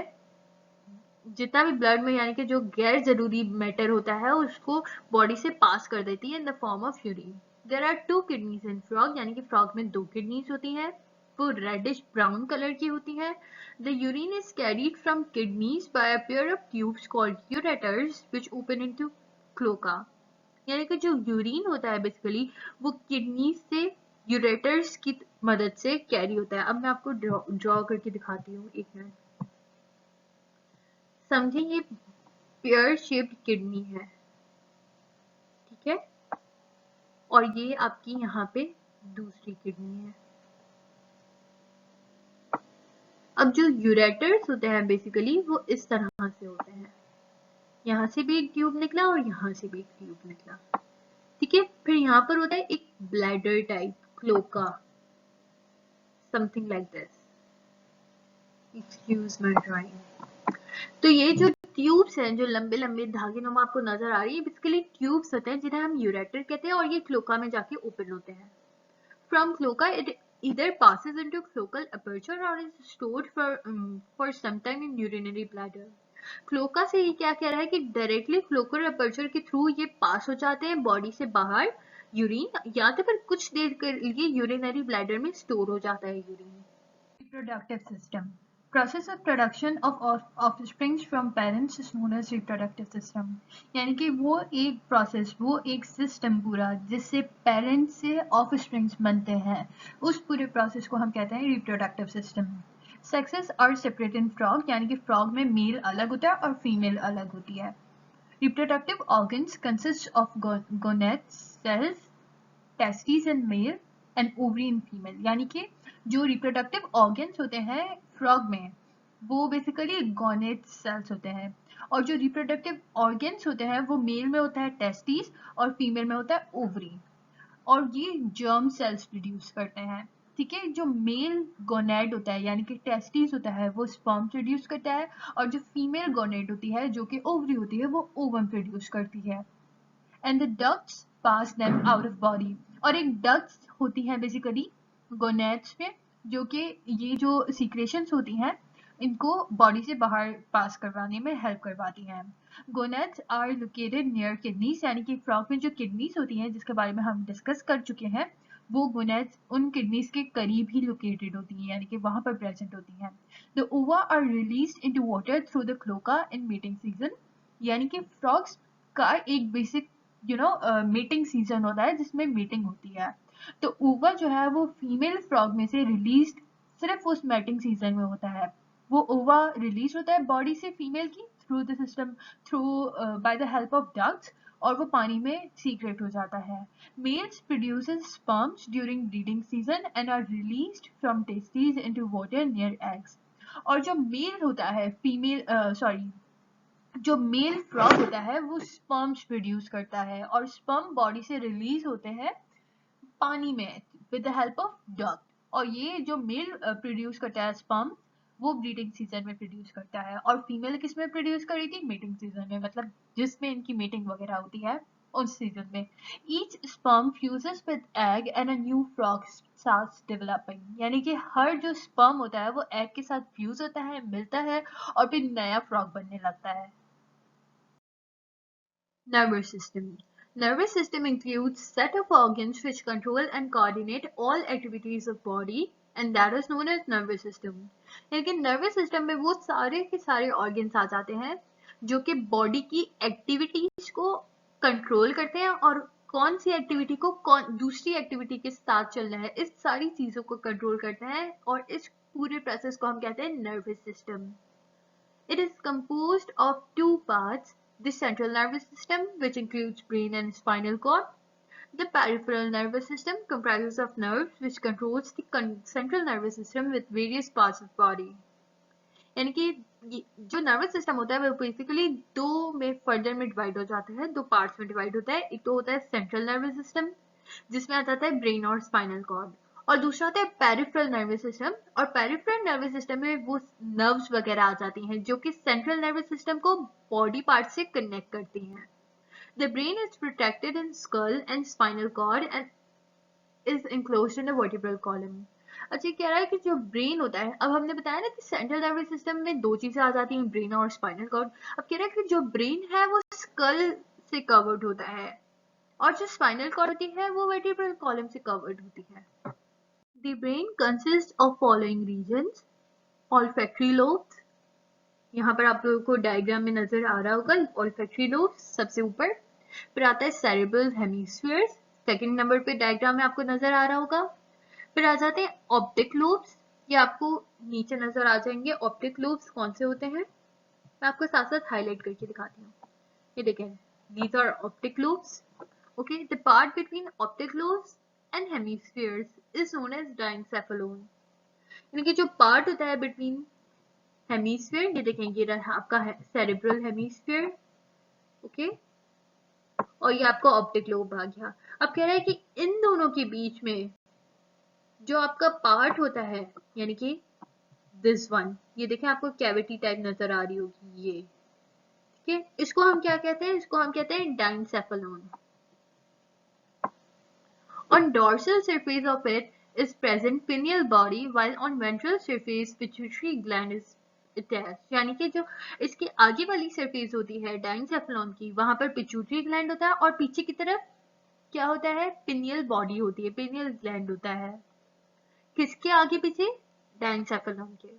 A: जितना भी ब्लड में यानी कि जो गैर जरूरी मैटर होता है उसको बॉडी से पास कर देती है in the form of urine. There are two kidneys in frog, यानी कि फ्रॉग में दो किडनीज होती हैं, वो रेडिश ब्राउन कलर की होती हैं. The urine is carried from kidneys by a pair of tubes called ureters which open into cloaca. यानी कि जो यूरिन होता है बेसिकली वो किडनी से यूरेटर्स की मदद से कैरी होता है. अब मैं आपको ड्रॉ करके दिखाती हूँ, एक मिनट. समझिए ये पेयर शेप्ड किडनी है, ठीक है, और ये आपकी यहाँ पे दूसरी किडनी है. अब जो यूरेटर्स होते हैं बेसिकली वो इस तरह से होते हैं, यहाँ से भी एक ट्यूब निकला और यहाँ से भी एक ट्यूब निकला, ठीक है. फिर यहाँ पर होता है एक bladder type cloaca, something like this. Excuse my drawing. तो ये जो ट्यूब्स हैं जो लंबे लंबे धागे नुमा आपको नजर आ रही है बेसिकली ट्यूब्स होते हैं जिन्हें हम यूरेटर कहते हैं और ये क्लोका में जाके ओपन होते हैं. From cloaca it either passes into cloacal aperture or is stored for some time in urinary bladder. Cloaca से ये क्या कह रहा है कि डायरेक्टली फ्लोकल अपर्चर के थ्रू ये पास हो जाते हैं बॉडी से बाहर यूरिन, या तो फिर कुछ देर के लिए यूरिनरी ब्लैडर में स्टोर हो जाता है urine. Reproductive system. Process of production of offsprings from parents is known as reproductive system. यानी कि वो एक प्रोसेस, वो एक सिस्टम पूरा जिससे पेरेंट्स से ऑफस्प्रिंग्स बनते हैं, उस पूरे प्रोसेस को हम कहते हैं reproductive system. Sexes are separate in frog, यानी कि फ्रॉग में मेल अलग होता है और फीमेल अलग होती है। Reproductive organs consist of gonads, cells, testis in male and ovary in female, यानी कि जो रिप्रोडक्टिव ऑर्गन्स होते हैं फ्रॉग में वो बेसिकली गोनेट सेल्स होते हैं, और जो रिप्रोडक्टिव ऑर्गन्स होते हैं वो मेल में होता है टेस्टिस और फीमेल में होता है ओवरी, और ये जर्म सेल्स प्रोड्यूस करते हैं। ठीक है, जो मेल गोनेड होता है यानी कि टेस्टिस होता है वो स्पर्म प्रोड्यूस करता है, और जो फीमेल गोनेड होती है जो कि ओवरी होती है वो ओवम प्रोड्यूस करती है। And the ducts pass them out of body, और एक डक्ट्स होती है बेसिकली गोनेड्स में जो कि ये जो सीक्रेशंस होती हैं इनको बॉडी से बाहर पास करवाने में हेल्प करवाती हैं। Gonads are located near kidneys, यानी कि फ्रॉग में जो किडनीज होती हैं जिसके बारे में हम डिस्कस कर चुके हैं, वो गोनेड्स उन किडनीज के करीब ही लोकेटेड होती हैं, यानी कि वहां पर प्रेजेंट होती हैं। The ova are released into water through the cloaca in mating season, यानी कि फ्रॉग्स का एक बेसिक मीटिंग सीजन होता है जिसमें मीटिंग होती है। तो ओवा जो है वो फीमेल फ्रॉग में से रिलीज सिर्फ उस मीटिंग सीजन में होता है। वो ओवा रिलीज होता है बॉडी से फीमेल की through the system, through by the help of ducts, और वो पानी में सीक्रेट हो जाता है। Males produces sperms during breeding season and are released from testis into water near eggs, और जो मेल होता है फीमेल जो मेल फ्रॉग होता है वो स्पर्म्स प्रोड्यूस करता है, और स्पर्म बॉडी से रिलीज होते हैं पानी में with the help of duct, और ये जो मेल प्रोड्यूस करता है स्पर्म वो ब्रीडिंग सीजन में प्रोड्यूस करता है, और फीमेल किस में प्रोड्यूस करी थी, मीटिंग सीजन में, मतलब जिसमें इनकी मीटिंग वगैरह होती है उस सीजन में। Each sperm fuses with egg and a new frog starts developing, यानी कि हर जो स्पर्म होता है वो एग के साथ फ्यूज होता है, मिलता है, और फिर नया फ्रॉग बनने लगता है। Nervous system. Nervous system includes set of organs which control and coordinate all activities of body, and that is known as nervous system. लेकिन nervous system में वो सारे के सारे organs आ जाते हैं जो कि body की activities को control करते हैं, और कौन सी एक्टिविटी को कौन दूसरी एक्टिविटी के साथ चलना है इस सारी चीजों को कंट्रोल करते हैं, और इस पूरे प्रोसेस को हम कहते हैं nervous system. It is composed of two parts: the central nervous system, which includes brain and spinal cord. The peripheral nervous system comprises of nerves which controls the central nervous system with various parts of body. यानी कि जो nervous system होता है वो basically दो में further में divide हो जाता है, दो पार्ट्स में डिवाइड होता है। एक तो होता है सेंट्रल नर्वस सिस्टम जिसमें आ जाता है ब्रेन और स्पाइनल कॉर्ड, और दूसरा होता है पेरिफेरल नर्वस सिस्टम, और पेरिफेरल नर्वस सिस्टम में वो नर्व्स वगैरह आ जाती हैं जो कि सेंट्रल नर्वस सिस्टम को बॉडी पार्ट से कनेक्ट करती हैं। The brain is protected in skull and spinal cord and is enclosed in a vertebral column. अच्छा, कह रहा है कि जो ब्रेन होता है, अब हमने बताया ना कि सेंट्रल नर्वस सिस्टम में दो चीजें आ जाती हैं, ब्रेन और स्पाइनल कॉर्ड। अब कह रहा है कि जो ब्रेन है वो स्कल से कवर्ड होता है, और जो स्पाइनल कॉर्ड होती है वो वर्टिब्रल कॉलम से कवर्ड होती है। The brain consists of following regions: olfactory lobes, यहाँ पर आप लोगों को डायग्राम में नजर आ रहा होगा, olfactory lobes सबसे ऊपर, फिर आता है cerebral hemispheres, सेकंड नंबर पे डायग्राम में आपको नजर आ रहा होगा। फिर आ जाते हैं ऑप्टिक लोब्स, ये आपको नीचे नजर आ जाएंगे। ऑप्टिक लोब्स कौन से होते हैं मैं आपको साथ साथ हाईलाइट करके दिखाती हूँ। ये देखें, these are optic lobes. Okay, the part between optic lobes and hemispheres is known as diencephalon. यानी कि जो पार्ट होता है बिटवीन हेमीस्फीयर, ये देखें ये रहा आपका सेरेब्रल हेमीस्फीयर, ओके, और ये आपका ऑप्टिक लोब आ गया। अब कह रहा है कि इन दोनों के बीच में जो आपका पार्ट होता है, यानी कि दिस वन, ये देखें आपको कैविटी टाइप नजर आ रही होगी ये, ठीक है, इसको हम क्या कहते हैं, इसको हम कहते हैं डाइनसेफेलोन। On dorsal surface of it is present pineal body, while on ventral surface pituitary gland test, यानी कि जो इसकी आगे वाली सरफेस होती है डाइनसेफेलॉन की, वहां पर पिट्यूटरी ग्लैंड होता है और पीछे की तरफ क्या होता है, पिनियल बॉडी होती है, पिनियल ग्लैंड होता है। किसके आगे पीछे, डाइनसेफेलॉन के।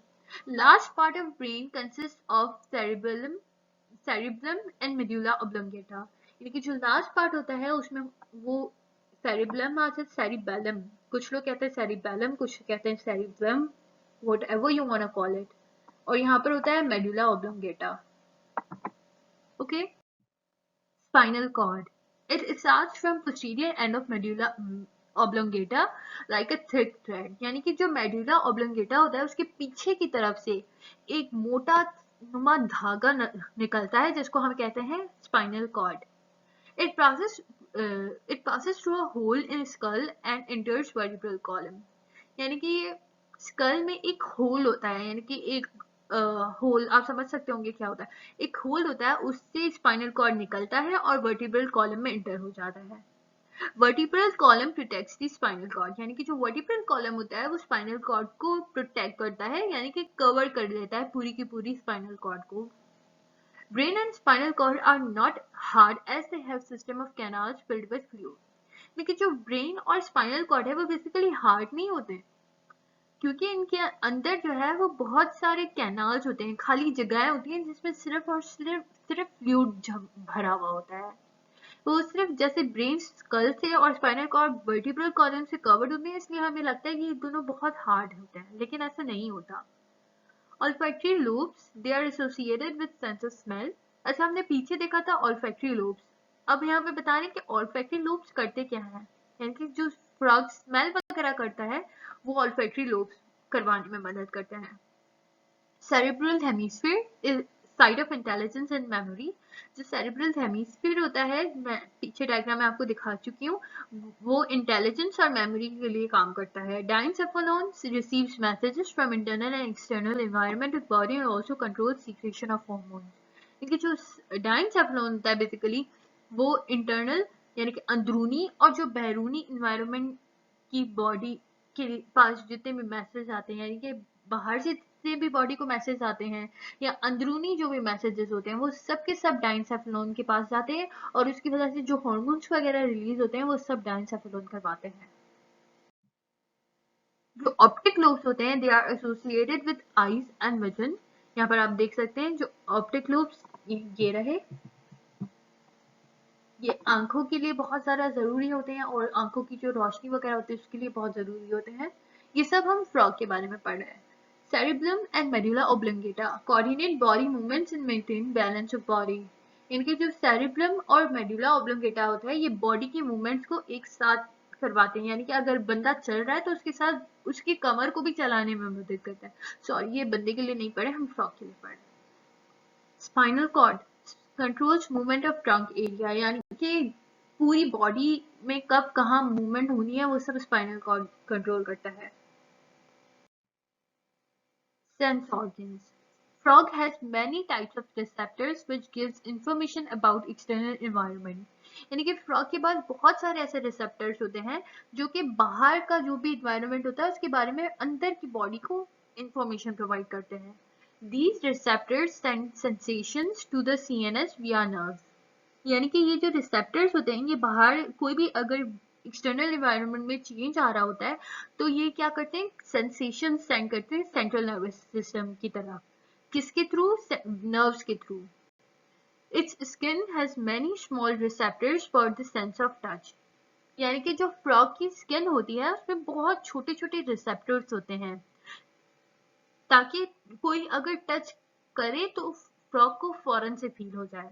A: Last part of brain consist of cerebellum and medulla oblongata, यानी कि जो लास्ट पार्ट होता है उसमें वो सेरिबेलम आता है, सेरिबेलम, कुछ लोग कहते हैं सेरिबेलम, कुछ कहते हैं cerebellum, whatever you wanna call it, और यहाँ पर होता है medulla oblongata. Okay, spinal cord, it starts from posterior end of medulla oblongata like a thick thread, यानी कि जो मेडुला ऑब्लोंगेटा होता है उसके पीछे की तरफ से एक मोटा नुमा धागा निकलता है जिसको हम कहते हैं spinal cord. It passes through a hole in skull and enters vertebral column, यानी कि स्कल में एक होल होता है, यानी कि एक होल, आप समझ सकते होंगे क्या होता है, एक होल होता है, उससे स्पाइनल कॉर्ड निकलता है और वर्टिब्रल कॉलम में इंटर हो जाता है। Vertebral column protects the spinal cord, यानी कि जो वर्टिब्रल कॉलम होता है वो स्पाइनल कॉर्ड को प्रोटेक्ट करता है, यानी कि कवर कर देता है पूरी की पूरी स्पाइनल कॉर्ड को। Brain and spinal cord are not hard as they have system of canals filled with fluid, लेकिन जो ब्रेन और स्पाइनल कॉर्ड है वो बेसिकली हार्ड नहीं होते, क्योंकि इनके अंदर जो है वो बहुत सारे कैनाल्स होते हैं, खाली जगहें होती हैं जिसमें सिर्फ और सिर्फ फ्लूइड भरा हुआ होता है। वो सिर्फ जैसे ब्रेन स्कल से और स्पाइनल कॉर्ड वर्टिब्रल कॉलम से कवर्ड होते हैं, इसलिए हमें लगता है कि ये दोनों बहुत हार्ड होते हैं, लेकिन ऐसा नहीं होता। Olfactory lobes, they are associated with sense of smell. अच्छा, हमने पीछे देखा था olfactory lobes, अब यहाँ पे बता रहे हैं कि olfactory lobes करते क्या है, यानी कि जो फ्रॉग स्मेल वगैरह करता है वो olfactory lobes करवाने में मदद करते हैं। Cerebral hemisphere is site of intelligence and memory. जो cerebral hemisphere होता है, मैं पीछे डायग्राम में आपको दिखा चुकी हूँ, वो इंटेलिजेंस और मेमोरी के लिए काम करता है। Diencephalon receives messages from internal and external environment of body and also controls secretion of hormones. क्योंकि जो डाइनसेफेलॉन होता है बेसिकली वो इंटरनल यानी कि अंदरूनी और जो बैरूनी इन्वायरमेंट की बॉडी के पास जितने भी मैसेज आते हैं, यानी कि बाहर से जितने भी बॉडी को मैसेज आते हैं या अंदरूनी जो भी मैसेजेस होते हैं वो सब के सब डाइनसेफेलॉन के पास जाते हैं और उसकी वजह से जो हार्मोन्स वगैरह रिलीज होते हैं वो सब डाइनसेफेलॉन करवाते हैं। जो ऑप्टिक लोब्स होते हैं they are associated with eyes and vision, यहाँ पर आप देख सकते हैं जो ऑप्टिक लोब्स ये रहे, ये आंखों के लिए बहुत ज़्यादा ज़रूरी होते हैं और आंखों की जो रोशनी वगैरह होती है उसके लिए बहुत ज़रूरी होते हैं। ये सब हम फ्रॉग के बारे में पढ़ रहे हैं। Cerebellum and medulla oblongata coordinate body movements and maintain balance of body. इनके जो cerebellum और medulla oblongata होता है ये बॉडी की मूवमेंट्स को एक साथ करवाते हैं, यानी कि अगर बंदा चल रहा है तो उसके साथ उसकी कमर को भी चलाने में मदद करता है। सॉरी, ये बंदे के लिए नहीं पढ़े, हम फ्रॉग के लिए पढ़ रहे हैं। Spinal cord controls movement of trunk area, यानी कि पूरी बॉडी में कब कहाँ मूवमेंट होनी है वो सब स्पाइनल कॉर्ड कंट्रोल करता है। Sense organs. Frog has many types of receptors which gives information about external environment. यानी कि फ्रॉग के पास बहुत सारे ऐसे रिसेप्टर्स होते हैं जो कि बाहर का जो भी इन्वायरमेंट होता है उसके बारे में अंदर की बॉडी को इंफॉर्मेशन प्रोवाइड करते हैं। These receptors send sensations to the CNS via nerves. यानी कि ये जो रिसेप्टर्स होते हैं ये बाहर कोई भी अगर एक्सटर्नल इन्वायरमेंट में चेंज आ रहा होता है तो ये क्या करते हैं, सेंसेशन सेंड करते हैं सेंट्रल नर्वस सिस्टम की तरफ। किसके थ्रू, नर्व्स के through. It's skin has many small receptors for the sense of touch, यानी कि जो फ्रॉग की स्किन होती है उसमें बहुत छोटे छोटे रिसेप्टर्स होते हैं ताकि कोई अगर टच करे तो फ्रॉग को फौरन से फील हो जाए।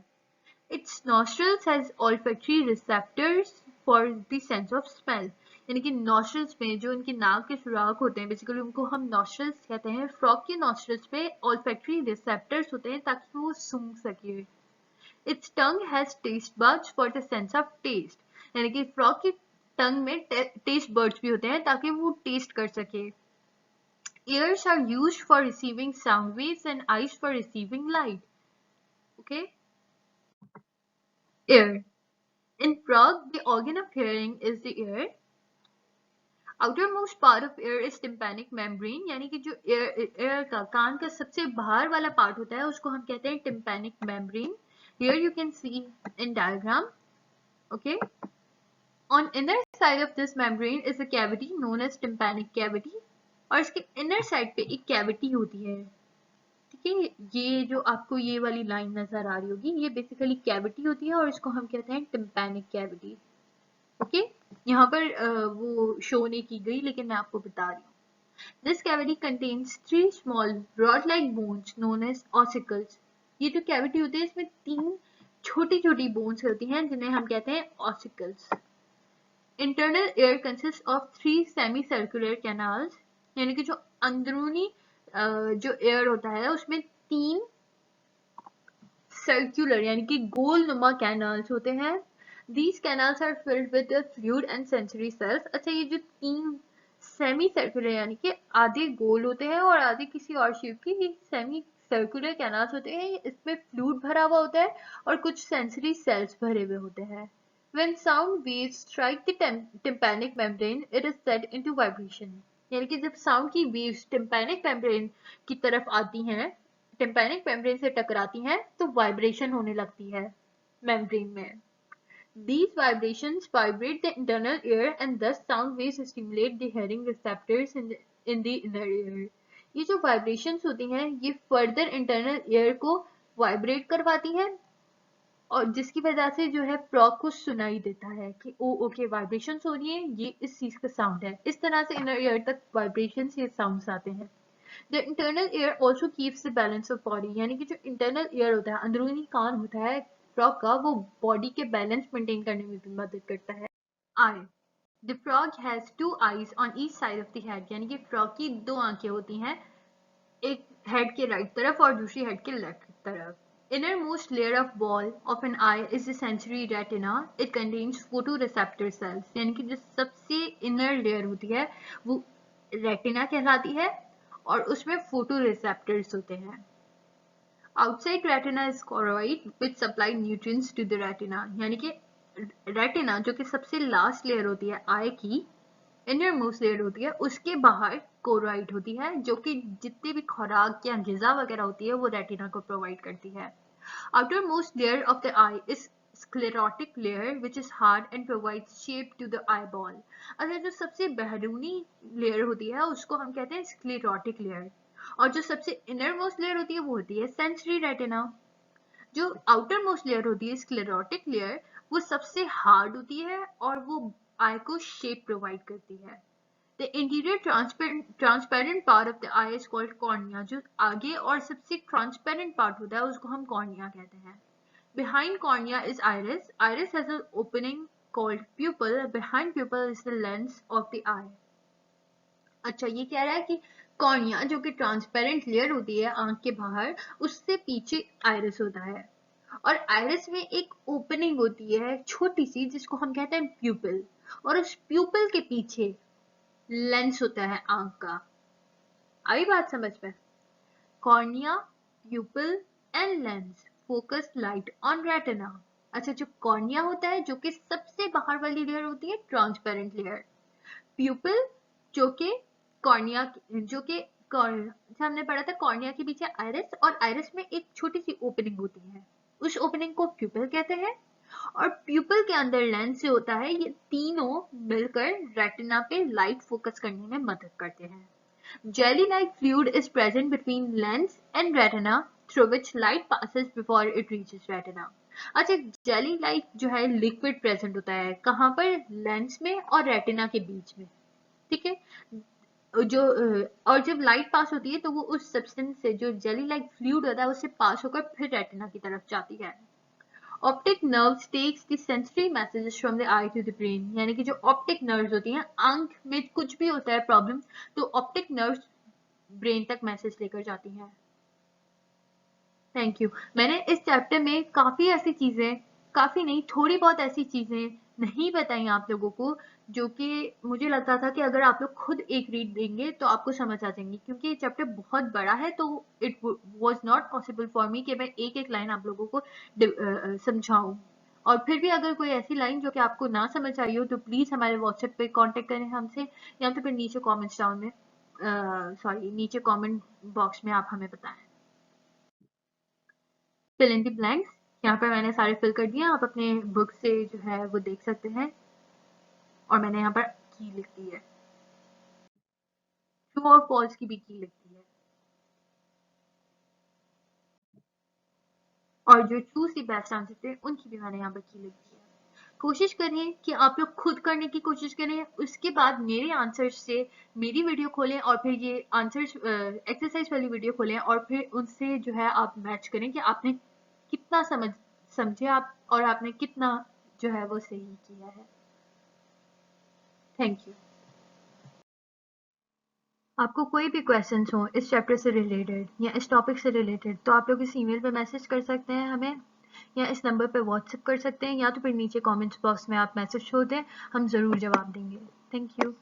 A: Its nostrils has olfactory receptors for the sense of smell. यानी कि nostrils में जो इनके नाक के सुराख होते हैं बेसिकली उनको हम nostrils कहते हैं। फ्रॉग के nostrils पे olfactory receptors होते हैं ताकि वो सूंघ सके। Its tongue has taste buds for the sense of taste. यानी कि फ्रॉग की टंग में टेस्ट बर्ड्स भी होते हैं ताकि वो टेस्ट कर सके। Ears are used for receiving sound waves and eyes for receiving light. Okay? Ear. In frog, the organ of hearing is the ear. Outer most part of air is tympanic membrane, यानी कि जो air का कान का सबसे बाहर वाला part होता है उसको हम कहते हैं tympanic membrane. Here you can see in diagram. Okay. On inner side of this membrane is a cavity known as tympanic cavity. और इसके inner side पे एक cavity होती है. ठीक है, ये जो आपको ये वाली लाइन नजर आ रही होगी ये बेसिकली कैविटी होती है और इसको हम कहते हैं टिम्पैनिक कैविटी. ओके, यहाँ पर वो शो नहीं की गई लेकिन मैं आपको बता रही हूँ. This cavity contains three small rod-like bones known as ossicles. ये जो कैविटी होती है इसमें 3 छोटी छोटी बोन्स होती हैं जिन्हें हम कहते हैं ossicles. Internal air consists of 3 semicircular canals, यानी कि जो अंदरूनी जो एयर होता है उसमें 3 सर्कुलर यानी कि गोल नुमा कैनाल्स होते हैं. These canals are filled with the fluid and sensory cells. अच्छा, ये जो 3 सेमी सर्कुलर यानी कि आधे गोल होते हैं और आधे किसी और शेप की, ये सेमी सर्कुलर कैनाल्स होते हैं. इसमें फ्लूइड भरा हुआ होता है और कुछ सेंसरी सेल्स भरे हुए होते हैं. When sound waves strike the tympanic membrane, it is set into vibration. यानी कि जब साउंड की वेव्स टिम्पैनिक मेम्ब्रेन की तरफ आती हैं, टिम्पैनिक मेम्ब्रेन से टकराती हैं, तो वाइब्रेशन होने लगती है मेम्ब्रेन में. These vibrations vibrate the internal ear and thus sound waves stimulate the hearing receptors in the inner ear. ये जो vibrations होती हैं ये further internal ear को vibrate करवाती हैं और जिसकी वजह से जो है फ्रॉग को सुनाई देता है कि ओ ओके वाइब्रेशंस हो रही है, ये इस चीज का साउंड है. इस तरह से इनर ईयर तक वाइब्रेशंस ये साउंड्स आते हैं. The internal ear also keeps the balance of body, यानी कि जो इंटरनल ईयर होता है, अंदरूनी कान होता है फ्रॉग का, वो बॉडी के बैलेंस मेंटेन करने में भी मदद करता है. Eye, the frog has 2 eyes on each side of the head, यानी कि फ्रॉग की 2 आंखें होती हैं, एक हेड के राइट तरफ और दूसरी हेड के लेफ्ट तरफ. Innermost layer of ball of an eye is the sensory retina. It contains photoreceptor cells. यानी कि जो सबसे inner layer होती है वो retina कहलाती है और उसमें photoreceptors होते हैं. Outside retina is choroid which supply nutrients to the retina. यानी कि retina जो कि सबसे last layer होती है eye की, innermost layer होती है, उसके बाहर कोरोइड होती है जो कि जितनी भी खुराक या ग़िज़ा वगैरह होती है वो रेटिना को प्रोवाइड करती है. Outermost layer of the eye is sclerotic layer which is hard and provides shape to the eyeball. अच्छा, जो सबसे बहरूनी लेयर होती है उसको हम कहते हैं sclerotic layer और जो सबसे innermost layer होती है वो होती है sensory retina. जो outermost layer होती है sclerotic layer वो सबसे हार्ड होती है और वो आई को शेप प्रोवाइड करती है. The interior transparent part of the eye is called cornea. जो आगे और सबसे transparent part होता है उसको हम cornea कहते हैं. Behind cornea is iris. Iris has an opening called pupil. Behind pupil is the lens of the eye. अच्छा, ये कह रहा है कि cornea जो कि transparent layer होती है आंख के बाहर, उससे पीछे iris होता है और iris में एक opening होती है छोटी सी जिसको हम कहते हैं pupil और उस pupil के पीछे लेंस होता है आंख का. आई बात समझ में? Cornea, प्यूपिल and lens focus light on retina. अच्छा, जो कॉर्निया होता है जो कि सबसे बाहर वाली लेयर होती है ट्रांसपेरेंट लेयर, प्यूपिल जो कि कॉर्निया जो कि हमने पढ़ा था कॉर्निया के पीछे आइरिस और आइरिस में एक छोटी सी ओपनिंग होती है, उस ओपनिंग को प्यूपिल कहते हैं और प्यूपिल के अंदर लेंस से होता है. ये तीनों मिलकर रेटिना पे लाइट फोकस करने में मदद करते हैं. Jelly like fluid is present between lens and retina through which light passes before it reaches retina. अच्छा, जेली लाइक जो है लिक्विड प्रेजेंट होता है कहाँ पर? लेंस में और रेटिना के बीच में. ठीक है, जो और जब लाइट पास होती है तो वो उस सब्सटेंस से जो जेली लाइक फ्लूइड होता है उससे पास होकर फिर रेटिना की तरफ जाती है. Optic nerves takes the sensory messages from the eye to the brain. यानी कि जो optic nerves होती हैं, आंख में कुछ भी होता है प्रॉब्लम तो optic nerves ब्रेन तक मैसेज लेकर जाती हैं. Thank you. मैंने इस चैप्टर में काफ़ी ऐसी चीज़ें, काफ़ी नहीं थोड़ी बहुत ऐसी चीज़ें नहीं बताई आप लोगों को जो कि मुझे लगता था कि अगर आप लोग खुद एक रीड देंगे तो आपको समझ आ जाएंगी, क्योंकि ये चैप्टर बहुत बड़ा है तो it was not possible for me कि मैं एक एक लाइन आप लोगों को समझाऊं और फिर भी अगर कोई ऐसी लाइन जो कि आपको ना समझ आई हो तो प्लीज़ हमारे व्हाट्सएप पे कांटेक्ट करें हमसे, या तो फिर नीचे कमेंट्स डाउन में नीचे कमेंट बॉक्स में आप हमें बताएं। फिल इन द ब्लैंक्स, यहाँ पर मैंने सारे फिल कर दिए, आप अपने बुक से जो है वो देख सकते हैं। और मैंने यहाँ पर की लिख दी है, ट्रू और फॉल्स की भी की लिख दी है, और जो ट्रू सी बेस्ट आंसर थे उनकी भी मैंने यहाँ पर की लिख दी है। कोशिश करें कि आप लोग खुद करने की कोशिश करें, उसके बाद मेरे आंसर्स से मेरी वीडियो खोलें और फिर ये आंसर्स एक्सरसाइज वाली वीडियो खोलें और फिर उनसे जो है आप मैच करें कि आपने कितना समझे आप, और आपने कितना जो है वो सही किया है। Thank you. आपको कोई भी क्वेश्चंस हो इस चैप्टर से रिलेटेड या इस टॉपिक से रिलेटेड तो आप लोग इस ईमेल पे मैसेज कर सकते हैं हमें, या इस नंबर पे व्हाट्सएप कर सकते हैं, या तो फिर नीचे कमेंट्स बॉक्स में आप मैसेज छोड़ दें, हम ज़रूर जवाब देंगे। Thank you.